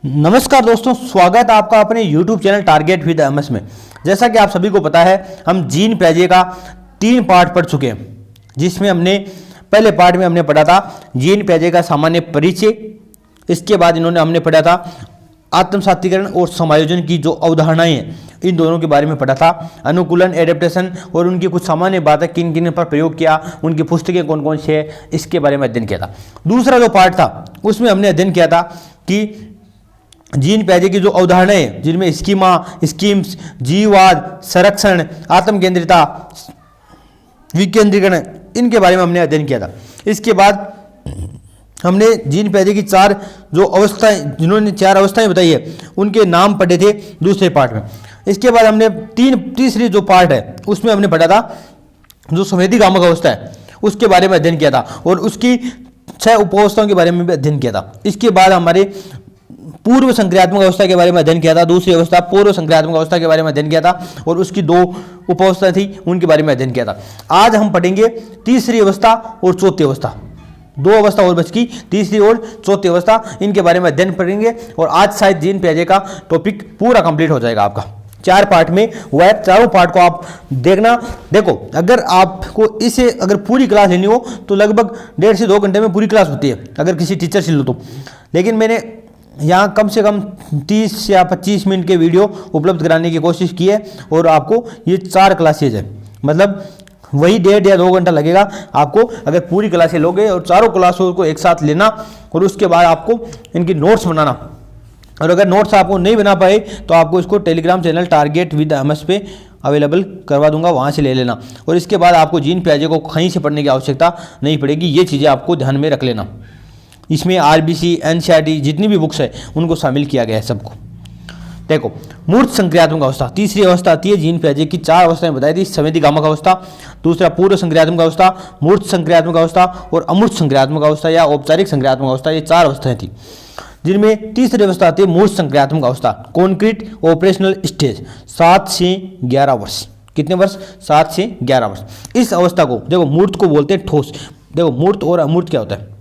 नमस्कार दोस्तों, स्वागत है आपका अपने YouTube channel target with MS में। जैसा कि आप सभी को पता है, हम जीन पियाजे का 3 पार्ट पढ़ चुके हैं, जिसमें हमने पहले पार्ट में हमने पढ़ा था जीन पियाजे का सामान्य परिचय। इसके बाद हमने पढ़ा था आत्मसातीकरण और समायोजन की जो अवधारणाएं हैं, इन दोनों के बारे में पढ़ा था। अनुकूलन, एडेप्टेशन और उनकी कुछ सामान्य बातें किन किन पर प्रयोग किया, उनकी पुस्तकें कौन कौन सी है, इसके बारे में अध्ययन किया था। दूसरा जो पार्ट था उसमें हमने अध्ययन किया था कि जीन पियाजे की जो अवधारणाएं हैं, जिनमें स्कीमा, स्कीम्स, जीववाद, संरक्षण, आत्मकेंद्रिता, विकेंद्रीकरण, इनके बारे में हमने अध्ययन किया था। इसके बाद हमने जीन पियाजे की 4 जो अवस्थाएं, जिन्होंने 4 अवस्थाएं बताई है, उनके नाम पढ़े थे दूसरे पार्ट में। इसके बाद हमने तीसरी जो पार्ट है उसमें हमने पढ़ा था जो संवेदीगामक अवस्था है, उसके बारे में अध्ययन किया था और उसकी 6 उपावस्थाओं के बारे में भी अध्ययन किया था। इसके बाद हमारे पूर्व संक्रियात्मक अवस्था के बारे में अध्ययन किया था। दूसरी अवस्था पूर्व संक्रियात्मक अवस्था के बारे में अध्ययन किया था और उसकी 2 उपावस्था थी, उनके बारे में अध्ययन किया था। आज हम पढ़ेंगे तीसरी अवस्था और चौथी अवस्था। 2 अवस्था और बच की, तीसरी और चौथी अवस्था, इनके बारे में अध्ययन करेंगे और आज शायद जीन पियाजे का टॉपिक पूरा कंप्लीट हो जाएगा आपका। 4 पार्ट में हुआ है, चारों पार्ट को आप देखना। देखो, अगर आपको इसे अगर पूरी क्लास लेनी हो तो लगभग 1.5 से 2 घंटे में पूरी क्लास होती है, अगर किसी टीचर से लो तो। लेकिन मैंने यहाँ कम से कम 30 या 25 मिनट के वीडियो उपलब्ध कराने की कोशिश की है और आपको ये 4 क्लासेज है, मतलब वही 1.5 या 2 घंटा लगेगा आपको अगर पूरी क्लासें लोगे और चारों क्लासों को एक साथ लेना और उसके बाद आपको इनकी नोट्स बनाना। और अगर नोट्स आपको नहीं बना पाए तो आपको इसको Telegram channel target with MS पे अवेलेबल करवा दूंगा, वहाँ से ले लेना। और इसके बाद आपको जीन पियाजे को कहीं से पढ़ने की आवश्यकता नहीं पड़ेगी, ये चीज़ें आपको ध्यान में रख लेना। इसमें आरबीसी, एनसीईआरटी जितनी भी बुक्स है उनको शामिल किया गया है सबको। देखो, मूर्त संक्रियात्मक अवस्था तीसरी अवस्था आती है। जीन पियाजे की 4 अवस्थाएं बताई थी, संवेदीगामक अवस्था, दूसरा पूर्व संक्रियात्मक अवस्था, मूर्त संक्रियात्मक अवस्था और अमूर्त संक्रियात्मक अवस्था या औपचारिक संक्रियात्मक अवस्था, ये 4 अवस्थाएं थी। जिनमें तीसरी अवस्था आती है मूर्त संक्रियात्मक अवस्था, कॉन्क्रीट ऑपरेशनल स्टेज, 7 से 11 वर्ष। कितने वर्ष? 7 से 11 वर्ष। इस अवस्था को देखो, मूर्त को बोलते हैं ठोस। देखो, मूर्त और अमूर्त क्या होता है?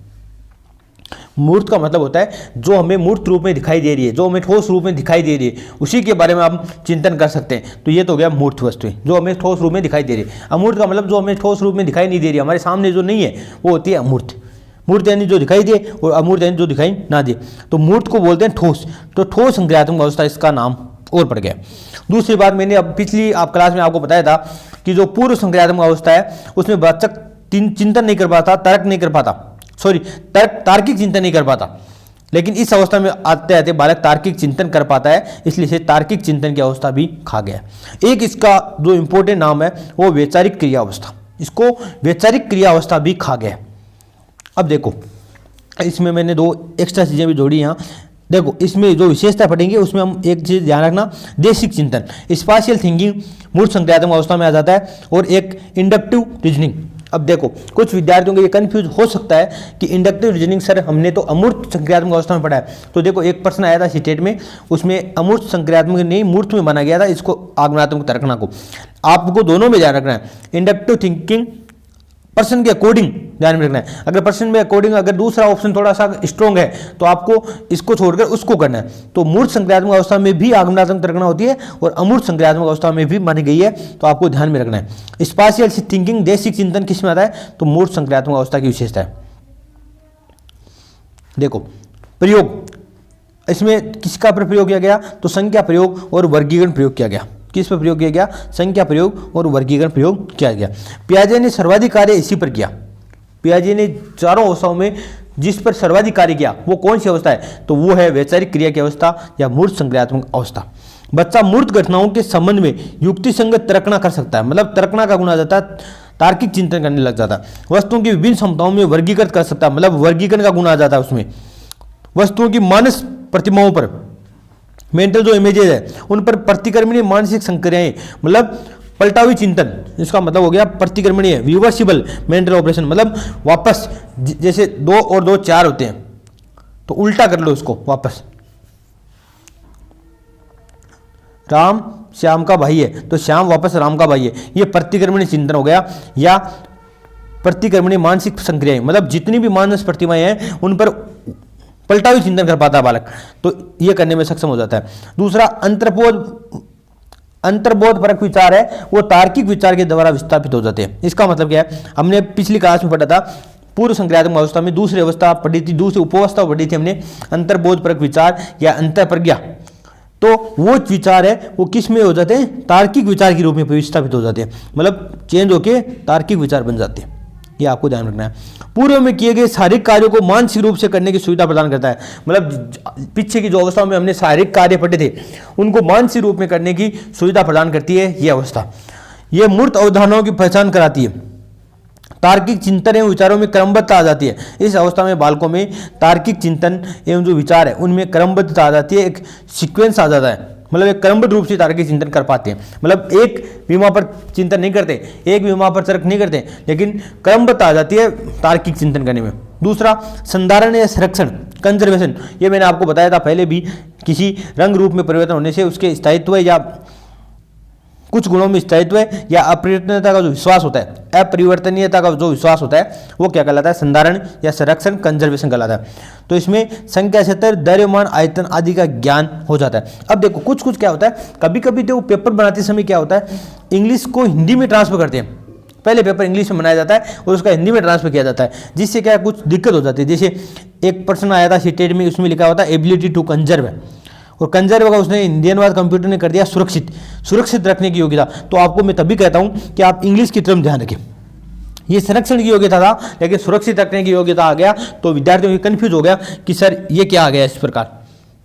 मूर्त का मतलब होता है जो हमें मूर्त रूप में दिखाई दे रही है, जो हमें ठोस रूप में दिखाई दे रही है, उसी के बारे में हम चिंतन कर सकते हैं। तो ये तो हो गया मूर्त वस्तु, जो हमें ठोस रूप में दिखाई दे रही है। अमूर्त का मतलब जो हमें ठोस रूप में दिखाई नहीं दे रही, हमारे सामने जो नहीं है, वो होती है अमूर्त। मूर्त यानी जो दिखाई दे और अमूर्त यानी जो दिखाई ना दे। तो मूर्त को बोलते हैं ठोस। तो ठोस संक्रियात्मक अवस्था इसका नाम और पड़ गया। दूसरी बात, मैंने अब पिछली क्लास में आपको बताया था कि जो पूर्व संक्रियात्मक अवस्था है उसमें वाचक चिंतन नहीं कर पाता, तर्क नहीं कर पाता, तार्किक चिंतन नहीं कर पाता। लेकिन इस अवस्था में आते आते बालक तार्किक चिंतन कर पाता है, इसलिए इसे तार्किक चिंतन की अवस्था भी कहा गया। एक इसका जो इंपॉर्टेंट नाम है वो वैचारिक क्रिया अवस्था, इसको वैचारिक क्रिया अवस्था भी कहा गया। अब देखो, इसमें मैंने 2 एक्स्ट्रा चीजें भी जोड़ी यहाँ। देखो, इसमें जो विशेषता पढ़ेंगे उसमें हम एक चीज ध्यान रखना, देशिक चिंतन, स्पाशियल थिंकिंग मूर्त संक्रियात्मक अवस्था में आ जाता है, और एक इंडक्टिव रीजनिंग। अब देखो, कुछ विद्यार्थियों को ये कंफ्यूज हो सकता है कि इंडक्टिव रीजनिंग सर हमने तो अमूर्त संक्रियात्मक अवस्था में पढ़ा है। तो देखो, एक प्रश्न आया था स्टेट में, उसमें अमूर्त संक्रियात्मक नहीं मूर्त में माना गया था इसको, आगमनात्मक तर्कना को। आपको दोनों में ध्यान रखना है। इंडक्टिव थिंकिंग पर्सन के अकॉर्डिंग ध्यान में रखना है। अगर पर्सन में अकॉर्डिंग अगर दूसरा ऑप्शन थोड़ा सा स्ट्रॉन्ग है तो आपको इसको छोड़कर उसको करना है। तो मूर्त संक्रियात्मक अवस्था में भी आगमनात्मक तर्कना होती है और अमूर्त संक्रियात्मक अवस्था में भी मानी गई है, तो आपको ध्यान में रखना है। स्पाशियल थिंकिंग, देशिक चिंतन किस में आता है? तो मूर्त संक्रियात्मक अवस्था की विशेषता है। देखो, प्रयोग, इसमें किसका प्रयोग किया गया? तो संख्या प्रयोग और वर्गीकरण प्रयोग किया गया। किस पर प्रयोग किया गया? संख्या प्रयोग और वर्गीकरण प्रयोग किया गया। पियाजे ने सर्वाधिक कार्य इसी पर किया। पियाजे ने 4 अवस्थाओं में जिस पर सर्वाधिक कार्य किया वो कौन सी अवस्था है? तो वो है वैचारिक क्रिया की अवस्था या मूर्त संक्रियात्मक अवस्था। बच्चा मूर्त घटनाओं के संबंध में युक्ति संगत तर्कना कर सकता है, मतलब तर्कना का गुण आ जाता है, तार्किक चिंतन करने लग जाता है। वस्तुओं की विभिन्न क्षमताओं में वर्गीकृत कर सकता है, मतलब वर्गीकरण का गुण आ जाता है उसमें। वस्तुओं की मानस प्रतिमाओं पर, मेंटल जो इमेजेस है उन पर प्रतिक्रमणीय मानसिक संक्रियाएं, मतलब पलटा हुई चिंतन, इसका मतलब हो गया प्रतिक्रमणीय, रिवर्सिबल मेंटल ऑपरेशन, मतलब वापस जैसे 2 और 2 4 होते हैं तो उल्टा कर लो उसको वापस। राम श्याम का भाई है तो श्याम वापस राम का भाई है, ये प्रतिक्रमणीय चिंतन हो गया। या प्रतिक्रमणीय मानसिक संक्रियाएं, मतलब जितनी भी मानस प्रतिमाएं हैं उन पर पलटावी चिंतन कर पाता है बालक, तो ये करने में सक्षम हो जाता है। दूसरा अंतर्बोध परक विचार है वो तार्किक विचार के द्वारा विस्थापित हो जाते हैं। इसका मतलब क्या है, हमने पिछली क्लास में पढ़ा था पूर्व संक्रियात्मक अवस्था में दूसरी अवस्था पढ़ी थी, दूसरी उपावस्था पढ़ी थी हमने अंतर्बोध परक विचार या अंतर प्रज्ञा। तो वो विचार है वो किस में हो जाते हैं, तार्किक विचार के रूप में विस्थापित हो जाते हैं, मतलब चेंज होके तार्किक विचार बन जाते हैं। ये आपको ध्यान रखना है। पूर्व में किए गए शारीरिक कार्यों को मानसिक रूप से करने की सुविधा प्रदान करता है, मतलब पीछे की जो अवस्थाओं में हमने शारीरिक कार्य पढ़े थे उनको मानसिक रूप में करने की सुविधा प्रदान करती है ये अवस्था। ये मूर्त अवधारणाओं की पहचान कराती है, तार्किक चिंतन एवं विचारों में क्रमबद्धता आ जाती है। इस अवस्था में बालकों में तार्किक चिंतन एवं जो विचार है उनमें क्रमबद्धता आ जाती है, एक सीक्वेंस आ जाता है, मतलब एक क्रमबद्ध रूप से तार्किक चिंतन कर पाते हैं, मतलब एक विमा पर चिंतन नहीं करते, एक विमा पर तर्क नहीं करते, लेकिन क्रमबद्ध आ जाती है तार्किक चिंतन करने में। दूसरा संधारण या संरक्षण, कंजर्वेशन, ये मैंने आपको बताया था पहले भी, किसी रंग रूप में परिवर्तन होने से उसके स्थायित्व या कुछ गुणों में स्थायित्व या अपरिवर्तनीयता का जो विश्वास होता है, अपरिवर्तनीयता का जो विश्वास होता है वो क्या कहलाता है, संधारण या संरक्षण, कंजर्वेशन कहलाता है। तो इसमें संख्या क्षेत्र, द्रव्यमान, आयतन आदि का ज्ञान हो जाता है। अब देखो कुछ क्या होता है, कभी कभी तो पेपर बनाते समय क्या होता है, इंग्लिश को हिंदी में ट्रांसफर करते हैं, पहले पेपर इंग्लिश में बनाया जाता है और उसका हिंदी में ट्रांसफर किया जाता है, जिससे क्या कुछ दिक्कत हो जाती है। जैसे एक प्रश्न आया था सीटेट में, उसमें लिखा होता है एबिलिटी टू कंजर्व, और कंजर्व का उसने हिंदी अनुवाद कंप्यूटर ने कर दिया सुरक्षित रखने की योग्यता। तो आपको मैं तभी कहता हूं कि आप इंग्लिश की तरफ ध्यान रखें। ये संरक्षण की योग्यता था लेकिन सुरक्षित रखने की योग्यता आ गया, तो विद्यार्थियों को कंफ्यूज हो गया कि सर ये क्या आ गया इस प्रकार।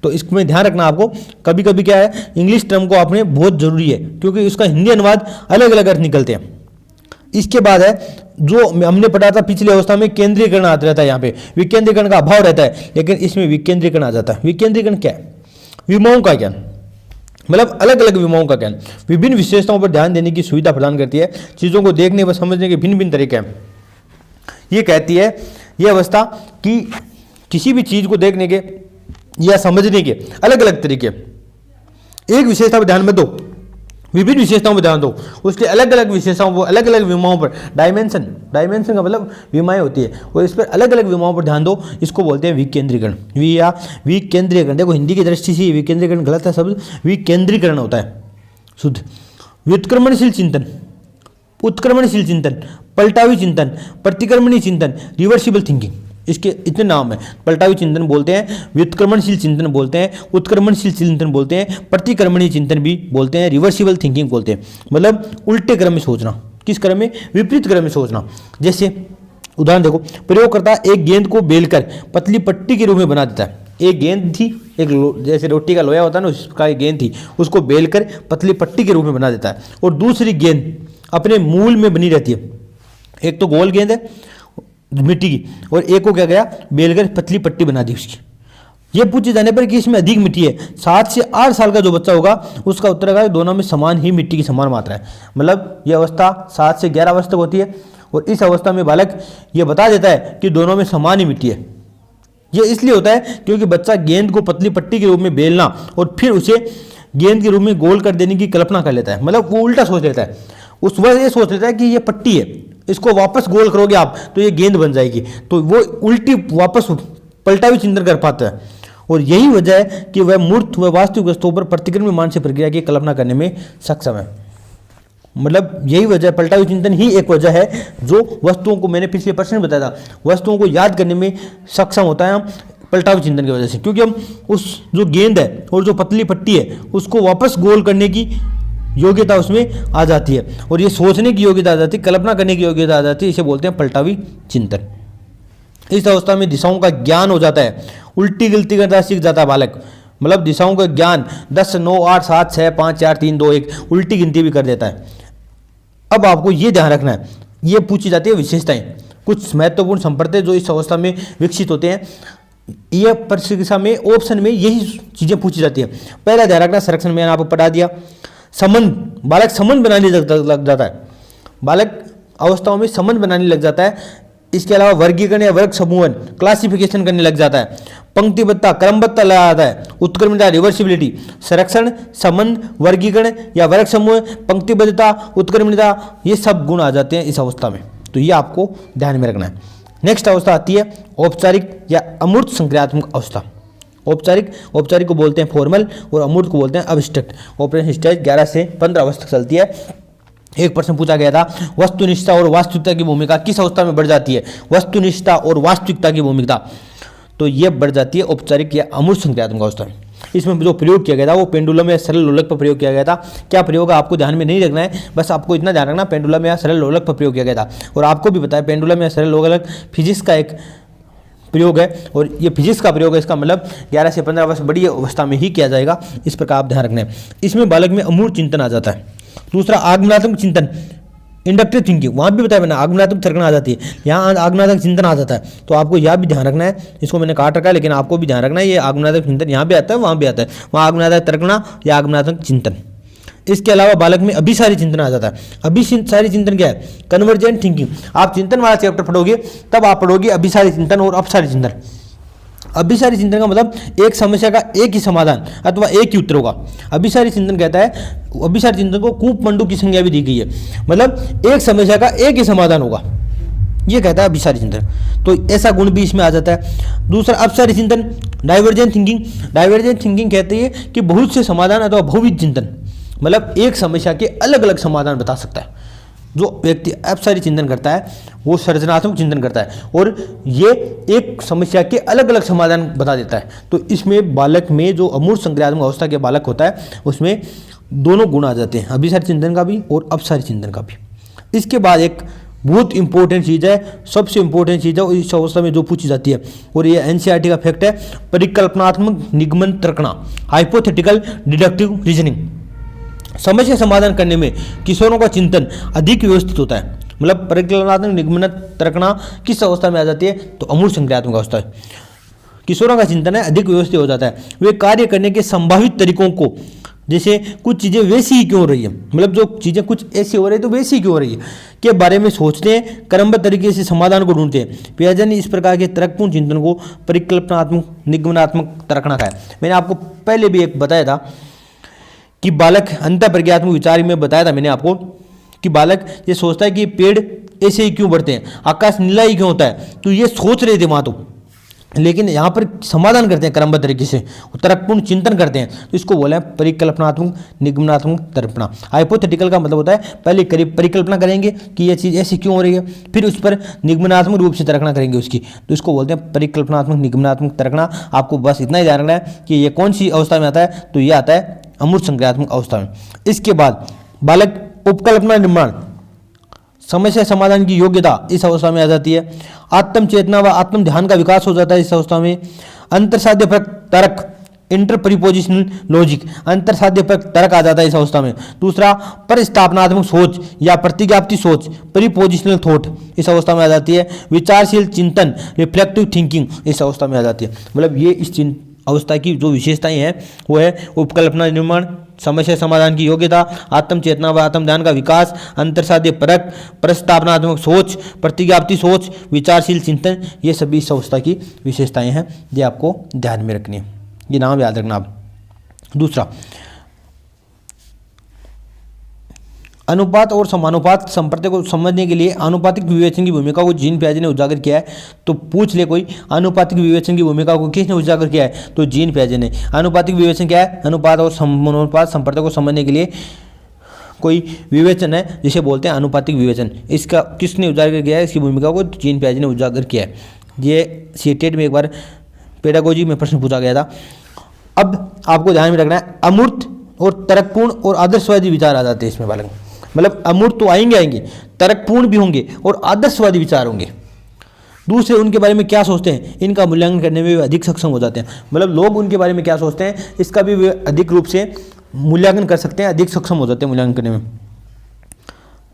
तो इसमें ध्यान रखना आपको, कभी कभी क्या है इंग्लिश टर्म को आपने बहुत जरूरी है, क्योंकि उसका हिंदी अनुवाद अलग अलग अर्थ निकलते हैं। इसके बाद है जो हमने पढ़ा था पिछली अवस्था में केंद्रीकरण आता रहता है, यहाँ पे विकेंद्रीकरण का अभाव रहता है, लेकिन इसमें विकेंद्रीकरण आ जाता है। विकेंद्रीकरण क्या है, विमाओं का ज्ञान, मतलब अलग अलग विमाओं का ज्ञान, विभिन्न विशेषताओं पर ध्यान देने की सुविधा प्रदान करती है, चीज़ों को देखने व समझने के भिन्न भिन्न तरीके हैं। ये कहती है ये अवस्था कि किसी भी चीज़ को देखने के या समझने के अलग अलग तरीके, एक विशेषता पर ध्यान मत दो, विभिन्न विशेषताओं पर ध्यान दो, उसके अलग अलग विशेषताओं को अलग अलग विमाओं पर, डायमेंशन का मतलब विमाएं होती है, और इस पर अलग अलग विमाओं पर ध्यान दो, इसको बोलते हैं विकेंद्रीकरण। विकेंद्रीकरण, देखो हिंदी की दृष्टि से विकेंद्रीकरण गलत है शब्द, विकेंद्रीकरण होता है शुद्ध। व्युत्क्रमणशील चिंतन, उत्क्रमणशील चिंतन, पलटावी चिंतन, प्रतिक्रमणी चिंतन, रिवर्सिबल थिंकिंग, इसके इतने नाम है। पलटावी चिंतन बोलते हैं, व्युत्क्रमणशील चिंतन बोलते हैं, उत्क्रमणशील चिंतन बोलते हैं, प्रतिक्रमणी चिंतन भी बोलते हैं, रिवर्सिबल थिंकिंग बोलते हैं, मतलब उल्टे क्रम में सोचना। किस क्रम में, विपरीत क्रम में सोचना। जैसे उदाहरण देखो, प्रयोगकर्ता एक गेंद को बेलकर पतली पट्टी के रूप में बना देता है। एक गेंद थी, जैसे रोटी का लोया होता है ना, उसका एक गेंद थी, उसको बेलकर पतली पट्टी के रूप में बना देता है, और दूसरी गेंद अपने मूल में बनी रहती है। एक तो गोल गेंद है मिट्टी की, और एक को क्या गया बेलकर पतली पट्टी बना दी उसकी। ये पूछे जाने पर कि इसमें अधिक मिट्टी है, 7 से 8 साल का जो बच्चा होगा उसका उत्तर आएगा दोनों में समान ही मिट्टी की समान मात्रा है। मतलब ये अवस्था 7 से 11 वर्ष तक होती है, और इस अवस्था में बालक ये बता देता है कि दोनों में समान ही मिट्टी है। ये इसलिए होता है क्योंकि बच्चा गेंद को पतली पट्टी के रूप में बेलना और फिर उसे गेंद के रूप में गोल कर देने की कल्पना कर लेता है, मतलब वो उल्टा सोच लेता है। उस वक्त ये सोच लेता है कि ये पट्टी है, इसको वापस गोल करोगे आप तो ये गेंद बन जाएगी, तो वो उल्टी वापस पलटावी चिंतन कर पाता है। और यही वजह है कि वह मूर्त व वास्तविक वस्तुओं पर प्रतिक्रमण मानसिक प्रक्रिया की कल्पना करने में सक्षम है। मतलब यही वजह, पलटावी चिंतन ही एक वजह है जो वस्तुओं को, मैंने पिछले प्रश्न में बताया था, वस्तुओं को याद करने में सक्षम होता है पलटावी चिंतन की वजह से, क्योंकि हम उस जो गेंद है और जो पतली पट्टी है उसको वापस गोल करने की योग्यता उसमें आ जाती है, और ये सोचने की योग्यता आ जाती है, कल्पना करने की योग्यता आ जाती है। इसे बोलते हैं पलटावी चिंतन। इस अवस्था में दिशाओं का ज्ञान हो जाता है, उल्टी गिनती करना सीख जाता है बालक, मतलब दिशाओं का ज्ञान 10, 9, 8, 7, 6, 5, 4, 3, 2, 1 उल्टी गिनती भी कर देता है। अब आपको ये ध्यान रखना है, ये पूछी जाती है विशेषताएं, कुछ महत्वपूर्ण संप्रदाय जो इस अवस्था में विकसित होते हैं। यह परीक्षा में ऑप्शन में यही चीजें पूछी जाती है। पहला ध्यान रखना, संरक्षण मैंने आपको पढ़ा दिया। संबंध, बालक संबंध बनाने लग जाता है, बालक अवस्थाओं में संबंध बनाने लग जाता है। इसके अलावा वर्गीकरण या वर्ग समूहन, क्लासिफिकेशन करने लग जाता है। पंक्तिबद्धता, क्रमबद्धता लगा जाता है। उत्क्रमणिकता, रिवर्सिबिलिटी, संरक्षण, संबंध, वर्गीकरण या वर्ग समूह, पंक्तिबद्धता, उत्क्रमणिकता, ये सब गुण आ जाते हैं इस अवस्था में। तो ये आपको ध्यान में रखना है। नेक्स्ट अवस्था आती है औपचारिक या अमूर्त संक्रियात्मक अवस्था। औपचारिक को बोलते हैं फॉर्मल और अमूर्त को बोलते हैं अब्स्ट्रैक्ट। ऑपरेशन स्टेज 11 से 15 अवस्था तक चलती है। एक प्रश्न पूछा गया था, वस्तुनिष्ठता और वास्तविकता की भूमिका किस अवस्था में बढ़ जाती है? वस्तुनिष्ठता और वास्तविकता की भूमिका, तो ये बढ़ जाती है औपचारिक या अमूर्त संक्रियात्मक अवस्था में। इसमें जो प्रयोग किया गया था वो पेंडुलम या सरल लोलक पर प्रयोग किया गया था। क्या प्रयोग है आपको ध्यान में नहीं रखना है, बस आपको इतना ध्यान रखना पेंडुलम या सरल लोलक पर प्रयोग किया गया था। और आपको भी बताया पेंडुलम या सरल लोलक फिजिक्स का एक प्रयोग है और ये फिजिक्स का प्रयोग है, इसका मतलब 11 से 15 वर्ष बड़ी अवस्था में ही किया जाएगा, इस प्रकार आप ध्यान रखना है। इसमें बालक में अमूर्त चिंतन आ जाता है। दूसरा आगमनात्मक चिंतन, इंडक्टिव थिंकिंग, वहाँ भी बताया मैंने आगमनात्मक तर्कना आ जाती है, यहाँ आगमनात्मक चिंतन आ जाता है। तो आपको यह भी ध्यान रखना है, इसको मैंने काट रखा है लेकिन आपको भी ध्यान रखना है, ये आगमनात्मक चिंतन यहाँ भी आता है वहाँ भी आता है, वहाँ आगमनात्मक तर्कना या आगमनात्मक चिंतन। इसके अलावा बालक में अभिसारी चिंतन आ जाता है। अभिसारी चिंतन क्या है? Convergent thinking. आप चिंतन वाला चैप्टर पढ़ोगे तब आप पढ़ोगे अभिसारी चिंतन और अपसारी चिंतन। अभिसारी चिंतन का मतलब एक समस्या का एक ही समाधान अथवा एक ही उत्तर होगा। अभिसारी चिंतन कहता है, अभिसारी चिंतन को कूप मंडू की संज्ञा भी दी गई है, मतलब एक समस्या का एक ही समाधान होगा, ये कहता है अभिसारी चिंतन। तो ऐसा गुण भी इसमें आ जाता है। दूसरा अपसारी चिंतन, डाइवर्जेंट थिंकिंग। डाइवर्जेंट थिंकिंग कहती है कि बहुत से समाधान अथवा बहुविध चिंतन, मतलब एक समस्या के अलग अलग समाधान बता सकता है। जो व्यक्ति अपसारी चिंतन करता है वो सृजनात्मक चिंतन करता है और ये एक समस्या के अलग अलग समाधान बता देता है। तो इसमें बालक में जो अमूर्त संक्रियात्मक अवस्था के बालक होता है उसमें दोनों गुण आ जाते हैं, अभिसारी चिंतन का भी और अपसारी चिंतन का भी। इसके बाद एक बहुत इंपॉर्टेंट चीज़ है, सबसे इंपॉर्टेंट चीज़ है इस अवस्था में जो पूछी जाती है और ये एनसीईआरटी का फैक्ट है, परिकल्पनात्मक निगमन तर्कना, हाइपोथेटिकल डिडक्टिव रीजनिंग। समस्या समाधान करने में किशोरों का चिंतन अधिक व्यवस्थित होता है। मतलब परिकल्पनात्मक निगमन तर्कना किस अवस्था में आ जाती है? तो अमूर्त संक्रियात्मक अवस्था है। किशोरों का चिंतन है अधिक व्यवस्थित हो जाता है। वे कार्य करने के संभावित तरीकों को, जैसे कुछ चीज़ें वैसी ही क्यों हो रही है, मतलब जो चीज़ें कुछ ऐसी हो रही है तो वैसी ही क्यों हो रही है, के बारे में सोचते हैं, क्रमबद्ध तरीके से समाधान को ढूंढते हैं। पियाजे ने इस प्रकार के तर्कपूर्ण चिंतन को परिकल्पनात्मक निगमनात्मक तर्कना कहा है। मैंने आपको पहले भी एक बताया था कि बालक अंतःप्रज्ञात्मक विचार में बताया था मैंने आपको कि बालक ये सोचता है कि पेड़ ऐसे ही क्यों बढ़ते हैं, आकाश नीला ही क्यों होता है, तो ये सोच रहे थे वहाँ तो, लेकिन यहाँ पर समाधान करते हैं क्रमबद्ध तरीके से, तर्कपूर्ण चिंतन करते हैं। तो इसको बोला है परिकल्पनात्मक निगमनात्मक तर्कना। हाइपोथेटिकल का मतलब होता है पहले परिकल्पना करेंगे कि ये चीज़ ऐसी क्यों हो रही है, फिर उस पर निगमनात्मक रूप से तर्कना करेंगे उसकी, तो इसको बोलते हैं परिकल्पनात्मक निगमनात्मक तर्कना। आपको बस इतना ही ध्यान रखना है कि ये कौन सी अवस्था में आता है, तो ये आता है अमूर्त संक्रियात्मक अवस्था में। इसके बाद बालक उपकल्पना निर्माण, समस्या समाधान की योग्यता इस अवस्था में आ जाती है। आत्म चेतना व आत्म ध्यान का विकास हो जाता है इस अवस्था में। अंतरसाध्यपरक तर्क, इंटरप्रिपोजिशनल लॉजिक, अंतरसाध्यपरक तर्क आ जाता है इस अवस्था में। दूसरा परिस्थापनात्मक सोच या प्रतिज्ञाप्ति सोच, प्रीपोजिशनल थॉट इस अवस्था में आ जाती है। विचारशील चिंतन, रिफ्लेक्टिव थिंकिंग इस अवस्था में आ जाती है। मतलब ये इस अवस्था की जो विशेषताएं हैं वो है उपकल्पना निर्माण, समस्या समाधान की योग्यता, आत्म चेतना व आत्म ध्यान का विकास, अंतरसाध्य परक, प्रस्तावनात्मक सोच, प्रतिज्ञाप्ति सोच, विचारशील चिंतन, ये सभी इस अवस्था की विशेषताएं हैं, ये आपको ध्यान में रखनी है, ये नाम याद रखना आप। दूसरा अनुपात और समानुपात संप्रदाय को समझने के लिए आनुपातिक विवेचन की भूमिका को जीन पियाजे ने उजागर किया है। तो पूछ ले कोई, आनुपातिक विवेचन की भूमिका को किसने उजागर किया है, तो जीन पियाजे ने। आनुपातिक विवेचन क्या है? अनुपात और समानुपात संप्रदाय को समझने के लिए कोई विवेचन है जिसे बोलते हैं आनुपातिक विवेचन। इसका किसने उजागर किया है? इसकी भूमिका को जीन पियाजे ने उजागर किया है। ये सीटेट में एक बार पेडागोजी में प्रश्न पूछा गया था। अब आपको ध्यान में रखना है अमूर्त और तर्कपूर्ण और आदर्शवादी विचार आ जाते हैं इसमें बालक, मतलब अमूर्त तो आएंगे, तर्कपूर्ण भी होंगे और आदर्शवादी विचार होंगे। दूसरे उनके बारे में क्या सोचते हैं, इनका मूल्यांकन करने में वे अधिक सक्षम हो जाते हैं। मतलब लोग उनके बारे में क्या सोचते हैं इसका भी वे अधिक रूप से मूल्यांकन कर सकते हैं, अधिक सक्षम हो जाते हैं मूल्यांकन करने में।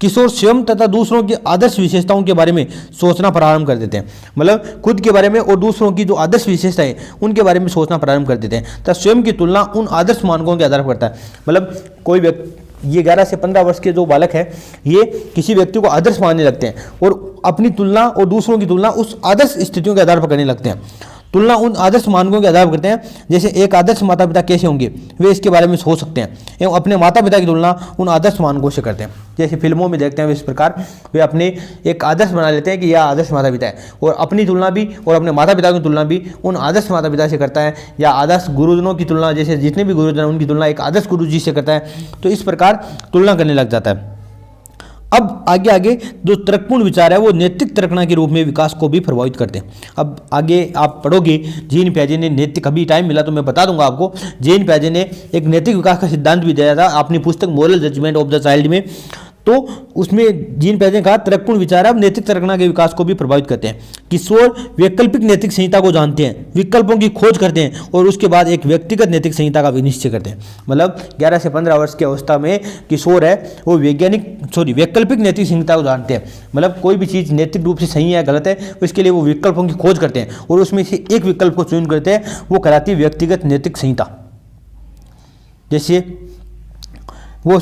किशोर स्वयं तथा दूसरों की आदर्श विशेषताओं के बारे में सोचना प्रारंभ कर देते हैं। मतलब खुद के बारे में और दूसरों की जो आदर्श विशेषताएं उनके बारे में सोचना प्रारंभ कर देते हैं तथा स्वयं की तुलना उन आदर्श मानकों के आधार पर करता है। मतलब कोई व्यक्ति, ये 11 से 15 वर्ष के जो बालक है ये किसी व्यक्ति को आदर्श मानने लगते हैं और अपनी तुलना और दूसरों की तुलना उस आदर्श स्थितियों के आधार पर करने लगते हैं। तुलना उन आदर्श मानकों के आधार पर करते हैं जैसे एक आदर्श माता पिता कैसे होंगे वे इसके बारे में सोच सकते हैं, एवं अपने माता पिता की तुलना उन आदर्श मानकों से करते हैं। जैसे फिल्मों में देखते हैं इस प्रकार वे अपने एक आदर्श बना लेते हैं कि यह आदर्श माता पिता है, और अपनी तुलना भी और अपने माता पिता की तुलना भी उन आदर्श माता पिता से करता है, या आदर्श गुरुजनों की तुलना, जैसे जितने भी गुरुजन उनकी तुलना एक आदर्श गुरु जी से करता है। तो इस प्रकार तुलना करने लग जाता है। अब आगे जो तर्कपूर्ण विचार है वो नैतिक तर्कना के रूप में विकास को भी प्रभावित करते हैं। अब आगे आप पढ़ोगे, जीन पियाजे ने नैतिक, कभी टाइम मिला तो मैं बता दूंगा आपको, जीन पियाजे ने एक नैतिक विकास का सिद्धांत भी दिया था अपनी पुस्तक moral judgement of the child में। तो उसमें जीन पियाजे ने कहा तर्कपूर्ण विचार अब नैतिक तर्कना के विकास को भी प्रभावित करते हैं। किशोर वैकल्पिक नैतिक संहिता को जानते हैं, विकल्पों की खोज करते हैं और उसके बाद एक व्यक्तिगत नैतिक संहिता का निश्चय करते हैं। मतलब 11 से 15 वर्ष की अवस्था में किशोर है वो वैकल्पिक नैतिक संहिता को जानते हैं। मतलब कोई भी चीज़ नैतिक रूप से सही है गलत है उसके लिए वो विकल्पों की खोज करते हैं और उसमें से एक विकल्प को चुन करते हैं, वो कहलाती है व्यक्तिगत नैतिक संहिता। जैसे वो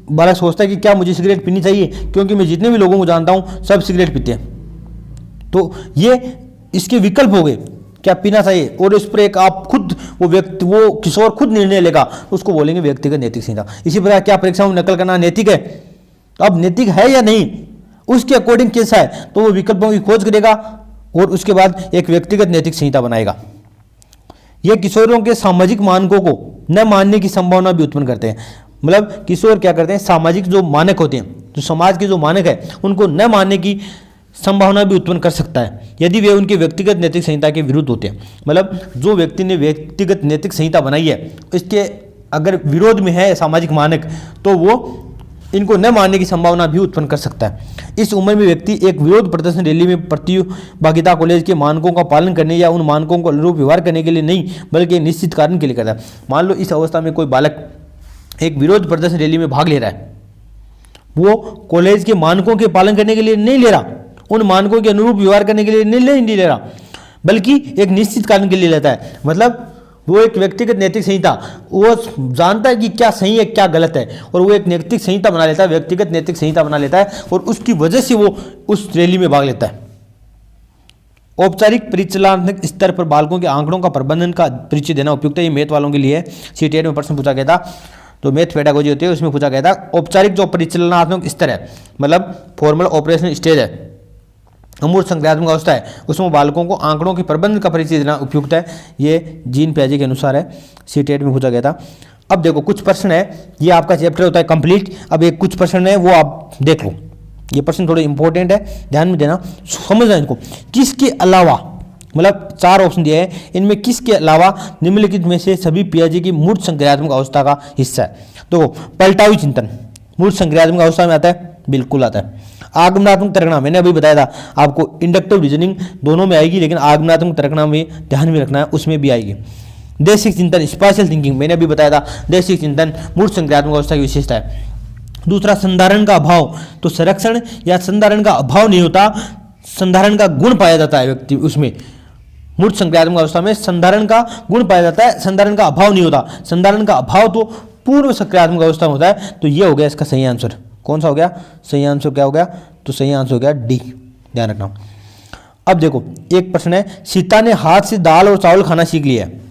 बालक सोचता है कि क्या मुझे सिगरेट पीनी चाहिए, क्योंकि मैं जितने भी लोगों को जानता हूं सब सिगरेट पीते हैं। तो ये इसके विकल्प हो गए, क्या पीना चाहिए, और इस पर एक आप खुद वो किशोर खुद निर्णय लेगा, उसको बोलेंगे व्यक्तिगत नैतिक संहिता। इसी प्रकार क्या परीक्षाओं में नकल करना नैतिक है, अब नैतिक है या नहीं उसके अकॉर्डिंग कैसा है, तो वो विकल्पों की खोज करेगा और उसके बाद एक व्यक्तिगत नैतिक संहिता बनाएगा। यह किशोरों के सामाजिक मानकों को न मानने की संभावना भी उत्पन्न करते हैं। मतलब किशोर क्या करते हैं, सामाजिक जो मानक होते हैं, जो समाज के जो मानक है उनको न मानने की संभावना भी उत्पन्न कर सकता है यदि वे उनके व्यक्तिगत नैतिक संहिता के विरुद्ध होते हैं। मतलब जो व्यक्ति ने व्यक्तिगत नैतिक संहिता बनाई है इसके अगर विरोध में है सामाजिक मानक, तो वो इनको न मानने की संभावना भी उत्पन्न कर सकता है। इस उम्र में व्यक्ति एक विरोध प्रदर्शन रैली में प्रतिभागिता कॉलेज के मानकों का पालन करने या उन मानकों को अनुरूप व्यवहार करने के लिए नहीं बल्कि एक निश्चित कारण के लिए करता है। मान लो इस अवस्था में कोई बालक एक विरोध प्रदर्शन रैली में भाग ले रहा है, वो कॉलेज के मानकों के पालन करने के लिए नहीं ले रहा, उन मानकों के अनुरूप व्यवहार करने के लिए नहीं ले रहा, बल्कि एक निश्चित कारण के लिए लेता है। मतलब वो एक व्यक्तिगत नैतिक संहिता, वो जानता है कि क्या सही है क्या गलत है, और वो एक नैतिक संहिता बना लेता है, व्यक्तिगत नैतिक संहिता बना लेता है, और उसकी वजह से वो उस रैली में भाग लेता है। औपचारिक परिचालनात्मक स्तर पर बालकों के आंकड़ों का प्रबंधन का परिचय देना उपयुक्त है। ये मैथ वालों के लिए सीटेट में प्रश्न पूछा गया था, तो मैथ पेडागोजी होती है उसमें पूछा गया था। औपचारिक जो परिचालनात्मक स्तर है, मतलब फॉर्मल ऑपरेशनल स्टेज है, अमूर्त संक्रियात्मक अवस्था है, उसमें बालकों को आंकड़ों के प्रबंधन का परिचय देना उपयुक्त है। ये जीन पियाजे के अनुसार है, सीटेट में पूछा गया था। अब देखो कुछ प्रश्न है, ये आपका चैप्टर होता है कंप्लीट। अब एक कुछ प्रश्न है वो आप देख लो, ये प्रश्न थोड़े इंपॉर्टेंट है, ध्यान में देना, समझना इनको। किसके अलावा, मतलब 4 ऑप्शन दिए हैं, इनमें किसके अलावा निम्नलिखित में से सभी पियाजे की मूर्त संक्रियात्मक अवस्था का हिस्सा है। तो पलटावी चिंतन मूर्त संक्रियात्मक अवस्था में आता है, बिल्कुल आता है। आगमनात्मक तर्कना मैंने अभी बताया था आपको, इंडक्टिव रीजनिंग दोनों में आएगी, लेकिन आगमनात्मक तर्कना में ध्यान में रखना है, उसमें भी आएगी। देशिक चिंतन स्पेशल थिंकिंग मैंने अभी बताया था, देशिक चिंतन मूर्त संक्रियात्मक अवस्था की विशेषता है। दूसरा संधारण का अभाव, तो संरक्षण या संधारण का अभाव नहीं होता, संधारण का गुण पाया जाता है व्यक्ति उसमें। मूर्त संक्रियात्मक अवस्था में संधारण का गुण पाया जाता है, संधारण का अभाव नहीं होता। संधारण का अभाव तो पूर्व संक्रियात्मक अवस्था में होता है। तो ये हो गया इसका सही आंसर। कौन सा हो गया सही आंसर, क्या हो गया, तो सही आंसर हो गया डी, ध्यान रखना। अब देखो एक प्रश्न है, सीता ने हाथ से दाल और चावल खाना सीख लिया है,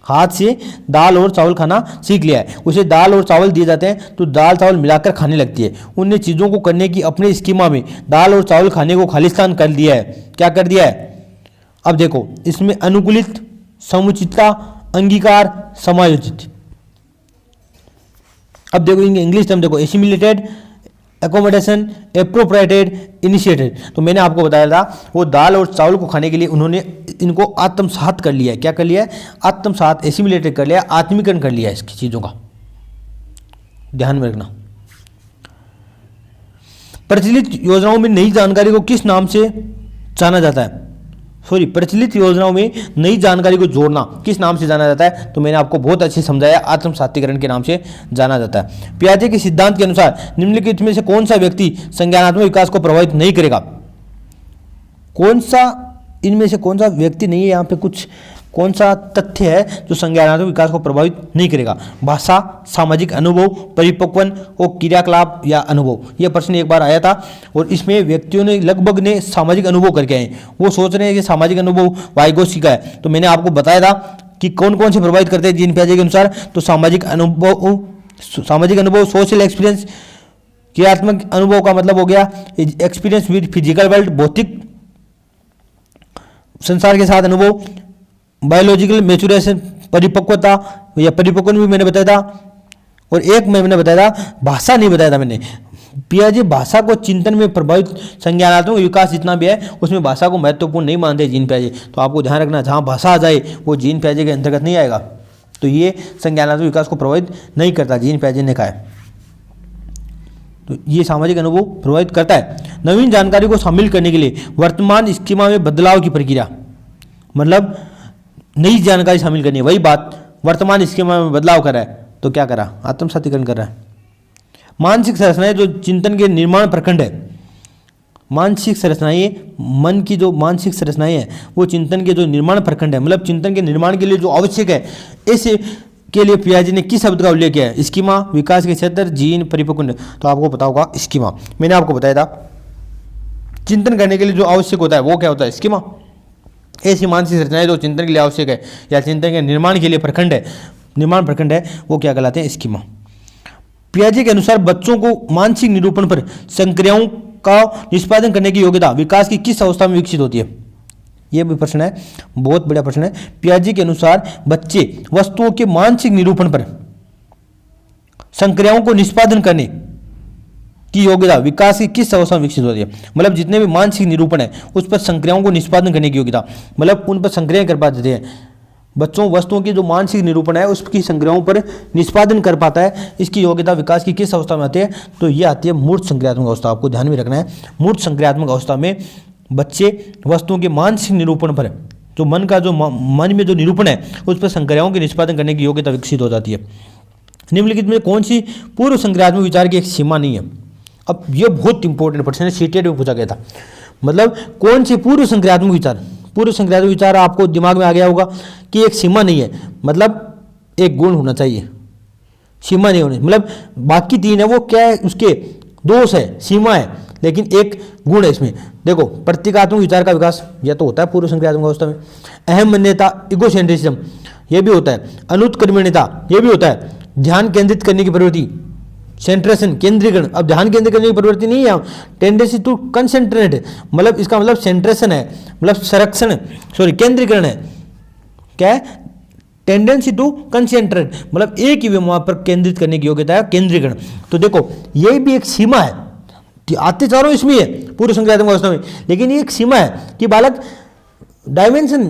हाथ से दाल और चावल खाना सीख लिया है, उसे दाल और चावल दिए जाते हैं तो दाल चावल मिलाकर खाने लगती है। उनने चीज़ों को करने की अपने स्कीमा में दाल और चावल खाने को खालिस्तान कर दिया है। क्या कर दिया है? अब देखो इसमें अनुकूलित, समुचितता, अंगीकार, समायोजित। अब देखो इनके इंग्लिश टर्म देखो, एसिमिलेटेड, एकोमोडेशन, एप्रोप्रिएटेड, इनिशिएटेड। तो मैंने आपको बताया था वो दाल और चावल को खाने के लिए उन्होंने इनको आत्मसात कर लिया है। क्या कर लिया है? आत्मसात, एसिमिलेटेड कर लिया, आत्मीकरण कर लिया है इसकी चीजों का, ध्यान में रखना। प्रचलित योजनाओं में नई जानकारी को किस नाम से जाना जाता है? प्रचलित योजनाओं में नई जानकारी को जोड़ना किस नाम से जाना जाता है? तो मैंने आपको बहुत अच्छे समझाया, आत्मसातीकरण के नाम से जाना जाता है। पियाजे के सिद्धांत के अनुसार निम्नलिखित में से कौन सा व्यक्ति संज्ञानात्मक विकास को प्रभावित नहीं करेगा? कौन सा इनमें से कौन सा व्यक्ति नहीं है? यहाँ पे कुछ कौन सा तथ्य है जो संज्ञानात्मक विकास को प्रभावित नहीं करेगा? भाषा, सामाजिक अनुभव, परिपक्वन और क्रियाकलाप या अनुभव। यह प्रश्न एक बार आया था और इसमें व्यक्तियों ने लगभग ने सामाजिक अनुभव करके आए। वो सोच रहे हैं कि सामाजिक अनुभव वाइगोत्स्की का है, तो मैंने आपको बताया था कि कौन कौन से प्रभावित करते हैं जीन पियाजे के अनुसार। तो सामाजिक अनुभव, सोशल एक्सपीरियंस। क्रियात्मक अनुभव का मतलब हो गया एक्सपीरियंस विद फिजिकल वर्ल्ड, भौतिक संसार के साथ अनुभव। बायोलॉजिकल मैच्योरेशन, परिपक्वता या परिपक्वन भी मैंने बताया था। और एक मैंने बताया था, भाषा नहीं बताया था मैंने। पियाजे भाषा को चिंतन में प्रभावित, संज्ञानात्मक विकास जितना भी है उसमें भाषा को महत्वपूर्ण नहीं मानते जीन पियाजे। तो आपको ध्यान रखना, जहाँ भाषा आ जाए वो जीन पियाजे के अंतर्गत नहीं आएगा। तो ये संज्ञानात्मक विकास को प्रभावित नहीं करता, जीन पियाजे ने कहा है। तो ये सामाजिक अनुभव प्रभावित करता है। नवीन जानकारी को शामिल करने के लिए वर्तमान स्कीमा में बदलाव की प्रक्रिया, मतलब नई जानकारी शामिल करनी है। वही बात, वर्तमान स्कीमा में बदलाव कर रहा है तो क्या करा? आत्मसातीकरण कर रहा है। मानसिक संरचनाएं जो चिंतन के निर्माण प्रखंड है। मानसिक संरचनाएं, मन की जो मानसिक संरचनाएं हैं वो चिंतन के जो निर्माण प्रखंड है, मतलब चिंतन के निर्माण के लिए जो आवश्यक है, ऐसे के लिए पियाजे ने किस शब्द का उल्लेख किया है? स्कीमा, विकास के क्षेत्र, जीन, परिपक्वन। तो आपको पता होगा स्कीमा। मैंने आपको बताया था चिंतन करने के लिए जो आवश्यक होता है वो क्या होता है? स्कीमा। ऐसी मानसिक संरचनाएं जो चिंतन के लिए आवश्यक है या चिंतन के निर्माण के लिए प्रखंड है, निर्माण प्रखंड है, वो क्या कहलाते हैं? स्कीमा। पियाजे के अनुसार बच्चों को मानसिक निरूपण पर संक्रियाओं का निष्पादन करने की योग्यता विकास की किस अवस्था में विकसित होती है? यह भी प्रश्न है, बहुत बड़ा प्रश्न है। पियाजे के अनुसार बच्चे वस्तुओं के मानसिक निरूपण पर संक्रियाओं को निष्पादन करने की योग्यता विकास की किस अवस्था में विकसित होती है? मतलब जितने भी मानसिक निरूपण है उस पर संक्रियाओं को निष्पादन करने की योग्यता, मतलब उन पर संक्रिया कर पाते हैं बच्चों। वस्तुओं की जो मानसिक निरूपण है उसकी संक्रियाओं पर निष्पादन कर पाता है, इसकी योग्यता विकास की किस अवस्था में आती है? तो ये आती है मूर्त संक्रियात्मक अवस्था। आपको ध्यान में रखना है, मूर्त संक्रियात्मक अवस्था में बच्चे वस्तुओं के मानसिक निरूपण पर, जो मन का जो मन में जो निरूपण है उस पर संक्रियाओं के निष्पादन करने की योग्यता विकसित हो जाती है। निम्नलिखित में कौन सी पूर्व संक्रियात्मक विचार की एक सीमा नहीं है? अब ये बहुत इंपॉर्टेंट प्रश्न है, सीटेट में पूछा गया था। मतलब कौन सी पूर्व संक्रियात्मक विचार, पूर्व संक्रियात्मक विचार आपको दिमाग में आ गया होगा कि एक सीमा नहीं है, मतलब एक गुण होना चाहिए, सीमा नहीं होनी। मतलब बाकी तीन है वो क्या है? उसके दोष है, सीमा है, लेकिन एक गुण है इसमें। देखो, प्रतीकात्मक विचार का विकास यह तो होता है पूर्व संक्रियात्मक अवस्था में। अहम मान्यता, इगोसेंट्रिज्म, यह भी होता है। अनुत्क्रमणीयता, यह भी होता है। ध्यान केंद्रित करने की प्रवृत्ति, सेंट्रेशन, केंद्रीकरण। अब ध्यान केंद्रित करने की प्रवृत्ति नहीं है, टेंडेंसी टू कंसेंट्रेट, मतलब इसका मतलब सेंट्रेशन है, मतलब संरक्षण, सॉरी केंद्रीकरण है। क्या है? टेंडेंसी टू कंसेंट्रेट, मतलब एक ही वहाँ पर केंद्रित करने की योग्यता है, केंद्रीकरण। तो देखो ये भी एक सीमा है, आते चारों इसमें है पूर्व संक्रियात्मक अवस्था में, लेकिन ये एक सीमा है कि बालक डायमेंशन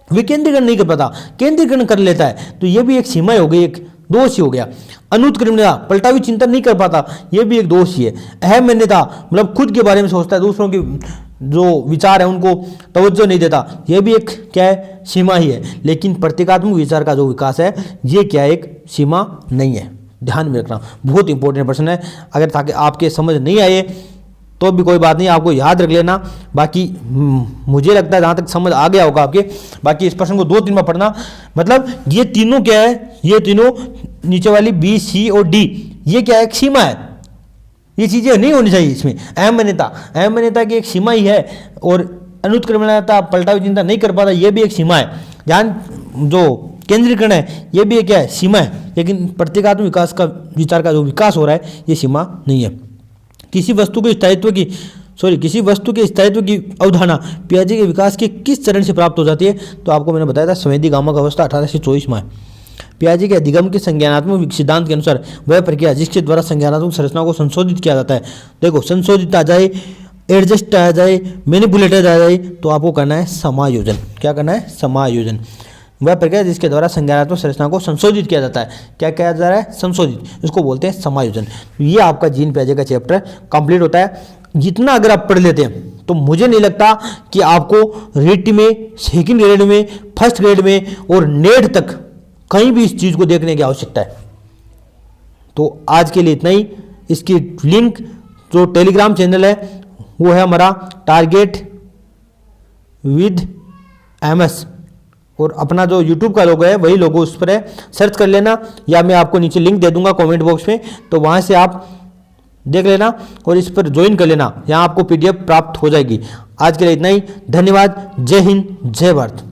विकेंद्रीकरण नहीं कर पाता, केंद्रीकरण कर लेता है। तो ये भी एक सीमा हो गई, एक दोष ही हो गया। अनुत्क्रमणीयता, पलटावी चिंतन नहीं कर पाता, यह भी एक दोष ही है। अहम मान्यता, मतलब खुद के बारे में सोचता है, दूसरों के जो विचार है उनको तवज्जो नहीं देता, यह भी एक क्या है? सीमा ही है। लेकिन प्रतीकात्मक विचार का जो विकास है ये क्या, एक सीमा नहीं है। ध्यान में रखना, बहुत इंपॉर्टेंट प्रश्न है। अगर ताकि आपके समझ नहीं आए तो भी कोई बात नहीं, आपको याद रख लेना। बाकी मुझे लगता है जहाँ तक समझ आ गया होगा आपके। बाकी इस प्रश्न को 2-3 बार पढ़ना। मतलब ये तीनों क्या है? ये तीनों नीचे वाली बी, सी और डी, ये क्या है? एक सीमा है। ये चीज़ें नहीं होनी चाहिए इसमें। अहम मान्यता की एक सीमा ही है, और अनुत्क्रमणीयता, पलटावी चिंता नहीं कर पाता, ये भी एक सीमा है। ध्यान जो केंद्रीकरण है ये भी क्या है? सीमा है। लेकिन प्रतीकात्मक विकास का विचार का जो विकास हो रहा है ये सीमा नहीं है। किसी वस्तु के स्थायित्व की अवधारणा पियाजे के विकास के किस चरण से प्राप्त हो जाती है? तो आपको मैंने बताया था संवेदीगामक अवस्था 1824 में। पियाजे के अधिगम के संज्ञानात्मक सिद्धांत के अनुसार वह प्रक्रिया जिसके द्वारा संज्ञानात्मक संरचना को संशोधित किया जाता है। देखो, संशोधित आ जाए, एडजस्ट आ जाए, मैनिपुलेटेड आ जाए, तो आपको करना है समायोजन। क्या करना है? समायोजन। वह प्रक्रिया जिसके द्वारा संज्ञानात्मक संरचना को संशोधित किया जाता है। क्या किया जा रहा है? संशोधित, इसको बोलते हैं समायोजन। ये आपका जीन पियाजे का चैप्टर कंप्लीट होता है। जितना अगर आप पढ़ लेते हैं तो मुझे नहीं लगता कि आपको रिट में, सेकंड ग्रेड में, फर्स्ट ग्रेड में और नेट तक कहीं भी इस चीज़ को देखने की आवश्यकता है। तो आज के लिए इतना ही। इसकी लिंक जो टेलीग्राम चैनल है वो है हमारा टारगेट विद MS। और अपना जो YouTube का लोगो है वही लोगो उस पर है, सर्च कर लेना, या मैं आपको नीचे लिंक दे दूंगा कमेंट बॉक्स में, तो वहाँ से आप देख लेना और इस पर ज्वाइन कर लेना, यहाँ आपको PDF प्राप्त हो जाएगी। आज के लिए इतना ही, धन्यवाद। जय हिंद, जय भारत।